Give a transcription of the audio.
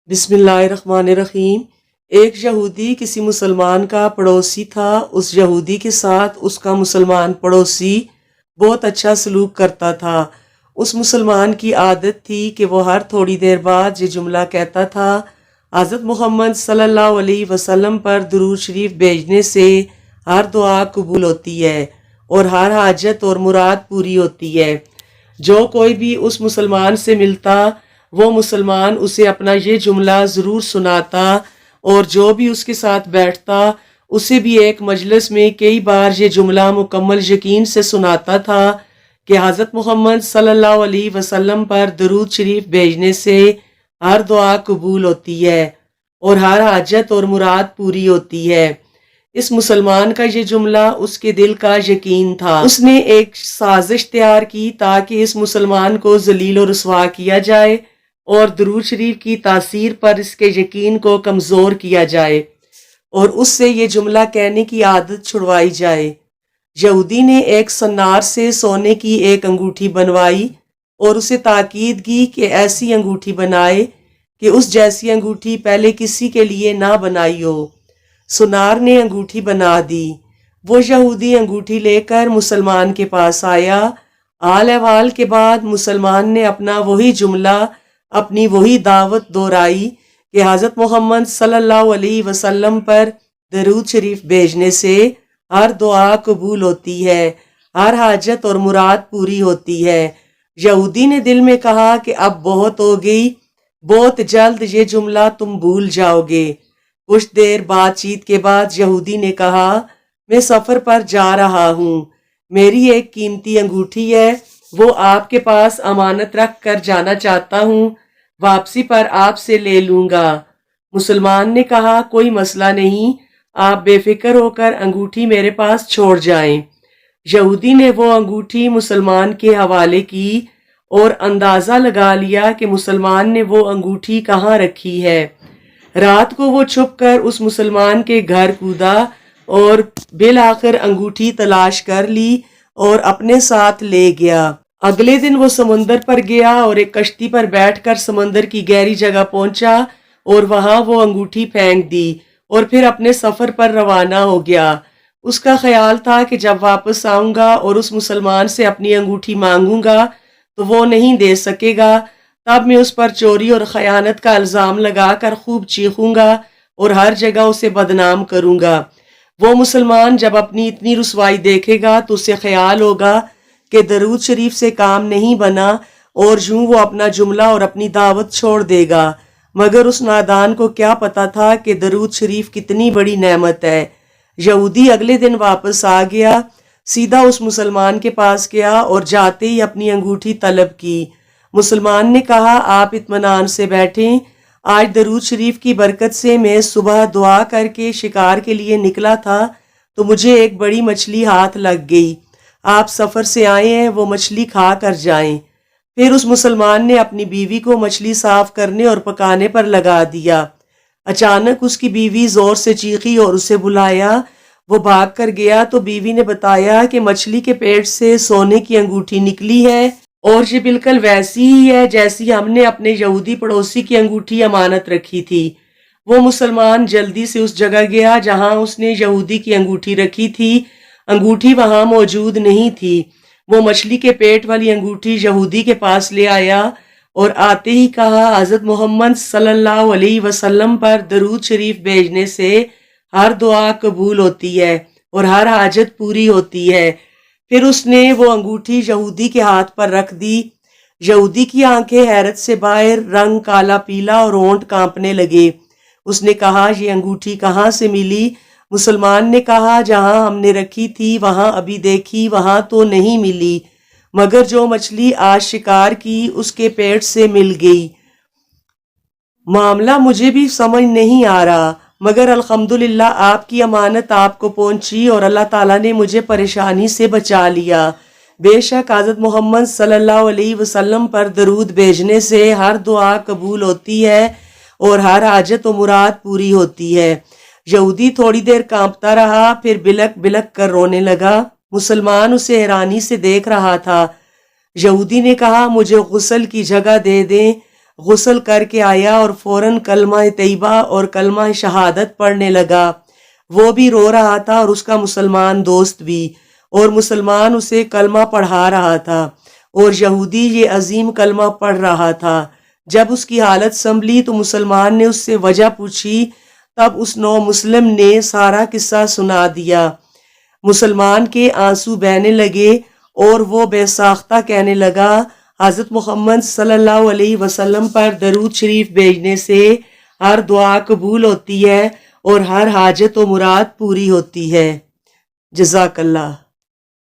بسم اللہ الرحمن الرحیم۔ ایک یہودی کسی مسلمان کا پڑوسی تھا۔ اس یہودی کے ساتھ اس کا مسلمان پڑوسی بہت اچھا سلوک کرتا تھا۔ اس مسلمان کی عادت تھی کہ وہ ہر تھوڑی دیر بعد یہ جملہ کہتا تھا: حضرت محمد صلی اللہ علیہ وسلم پر درود شریف بھیجنے سے ہر دعا قبول ہوتی ہے اور ہر حاجت اور مراد پوری ہوتی ہے۔ جو کوئی بھی اس مسلمان سے ملتا وہ مسلمان اسے اپنا یہ جملہ ضرور سناتا، اور جو بھی اس کے ساتھ بیٹھتا اسے بھی ایک مجلس میں کئی بار یہ جملہ مکمل یقین سے سناتا تھا کہ حضرت محمد صلی اللہ علیہ وسلم پر درود شریف بھیجنے سے ہر دعا قبول ہوتی ہے اور ہر حاجت اور مراد پوری ہوتی ہے۔ اس مسلمان کا یہ جملہ اس کے دل کا یقین تھا۔ اس نے ایک سازش تیار کی تاکہ اس مسلمان کو ذلیل و رسوا کیا جائے اور درود شریف کی تاثیر پر اس کے یقین کو کمزور کیا جائے اور اس سے یہ جملہ کہنے کی عادت چھڑوائی جائے۔ یہودی نے ایک سنار سے سونے کی ایک انگوٹھی بنوائی اور اسے تاکید کی کہ ایسی انگوٹھی بنائے کہ اس جیسی انگوٹھی پہلے کسی کے لیے نہ بنائی ہو۔ سنار نے انگوٹھی بنا دی۔ وہ یہودی انگوٹھی لے کر مسلمان کے پاس آیا۔ حال احوال کے بعد مسلمان نے اپنا وہی جملہ، اپنی وہی دعوت دہرائی کہ حضرت محمد صلی اللہ علیہ وسلم پر درود شریف بھیجنے سے ہر دعا قبول ہوتی ہے، ہر حاجت اور مراد پوری ہوتی ہے۔ یہودی نے دل میں کہا کہ اب بہت ہو گئی، بہت جلد یہ جملہ تم بھول جاؤ گے۔ کچھ دیر بات چیت کے بعد یہودی نے کہا: میں سفر پر جا رہا ہوں، میری ایک قیمتی انگوٹھی ہے، وہ آپ کے پاس امانت رکھ کر جانا چاہتا ہوں، واپسی پر آپ سے لے لوں گا۔ مسلمان نے کہا: کوئی مسئلہ نہیں، آپ بے فکر ہو کر انگوٹھی میرے پاس چھوڑ جائیں۔ یہودی نے وہ انگوٹھی مسلمان کے حوالے کی اور اندازہ لگا لیا کہ مسلمان نے وہ انگوٹھی کہاں رکھی ہے۔ رات کو وہ چھپ کر اس مسلمان کے گھر کودا اور بالآخر انگوٹھی تلاش کر لی اور اپنے ساتھ لے گیا۔ اگلے دن وہ سمندر پر گیا اور ایک کشتی پر بیٹھ کر سمندر کی گہری جگہ پہنچا اور وہاں وہ انگوٹھی پھینک دی اور پھر اپنے سفر پر روانہ ہو گیا۔ اس کا خیال تھا کہ جب واپس آؤں گا اور اس مسلمان سے اپنی انگوٹھی مانگوں گا تو وہ نہیں دے سکے گا، تب میں اس پر چوری اور خیانت کا الزام لگا کر خوب چیخوں گا اور ہر جگہ اسے بدنام کروں گا۔ وہ مسلمان جب اپنی اتنی رسوائی دیکھے گا تو اسے خیال ہوگا کہ درود شریف سے کام نہیں بنا اور یوں وہ اپنا جملہ اور اپنی دعوت چھوڑ دے گا۔ مگر اس نادان کو کیا پتا تھا کہ درود شریف کتنی بڑی نعمت ہے۔ یہودی اگلے دن واپس آ گیا، سیدھا اس مسلمان کے پاس گیا اور جاتے ہی اپنی انگوٹھی طلب کی۔ مسلمان نے کہا: آپ اطمینان سے بیٹھیں، آج درود شریف کی برکت سے میں صبح دعا کر کے شکار کے لیے نکلا تھا تو مجھے ایک بڑی مچھلی ہاتھ لگ گئی۔ آپ سفر سے آئے ہیں، وہ مچھلی کھا کر جائیں۔ پھر اس مسلمان نے اپنی بیوی کو مچھلی صاف کرنے اور پکانے پر لگا دیا۔ اچانک اس کی بیوی زور سے چیخی اور اسے بلایا۔ وہ بھاگ کر گیا تو بیوی نے بتایا کہ مچھلی کے پیٹ سے سونے کی انگوٹھی نکلی ہے اور یہ بالکل ویسی ہی ہے جیسی ہم نے اپنے یہودی پڑوسی کی انگوٹھی امانت رکھی تھی۔ وہ مسلمان جلدی سے اس جگہ گیا جہاں اس نے یہودی کی انگوٹھی رکھی تھی۔ انگوٹھی وہاں موجود نہیں تھی۔ وہ مچھلی کے پیٹ والی انگوٹھی یہودی کے پاس لے آیا اور آتے ہی کہا: حضرت محمد صلی اللہ علیہ وسلم پر درود شریف بھیجنے سے ہر دعا قبول ہوتی ہے اور ہر حاجت پوری ہوتی ہے۔ پھر اس نے وہ انگوٹھی یہودی کے ہاتھ پر رکھ دی۔ یہودی کی آنکھیں حیرت سے باہر، رنگ کالا پیلا اور ہونٹ کانپنے لگے۔ اس نے کہا: یہ انگوٹھی کہاں سے ملی؟ مسلمان نے کہا: جہاں ہم نے رکھی تھی وہاں ابھی دیکھی، وہاں تو نہیں ملی، مگر جو مچھلی آج شکار کی اس کے پیٹ سے مل گئی۔ معاملہ مجھے بھی سمجھ نہیں آ رہا، مگر الحمدللہ آپ کی امانت آپ کو پہنچی اور اللہ تعالیٰ نے مجھے پریشانی سے بچا لیا۔ بے شک حضرت محمد صلی اللہ علیہ وسلم پر درود بھیجنے سے ہر دعا قبول ہوتی ہے اور ہر حاجت و مراد پوری ہوتی ہے۔ یہودی تھوڑی دیر کانپتا رہا، پھر بلک بلک کر رونے لگا۔ مسلمان اسے حیرانی سے دیکھ رہا تھا۔ یہودی نے کہا: مجھے غسل کی جگہ دے دیں، غسل کر کے آیا اور فوراً کلمہ طیبہ اور کلمہ شہادت پڑھنے لگا۔ وہ بھی رو رہا تھا اور اس کا مسلمان دوست بھی، اور مسلمان اسے کلمہ پڑھا رہا تھا اور یہودی یہ عظیم کلمہ پڑھ رہا تھا۔ جب اس کی حالت سنبھلی تو مسلمان نے اس سے وجہ پوچھی، تب اس نو مسلم نے سارا قصہ سنا دیا۔ مسلمان کے آنسو بہنے لگے اور وہ بے ساختہ کہنے لگا، حضرت محمد صلی اللہ علیہ وسلم پر درود شریف بھیجنے سے ہر دعا قبول ہوتی ہے اور ہر حاجت و مراد پوری ہوتی ہے۔ جزاک اللہ۔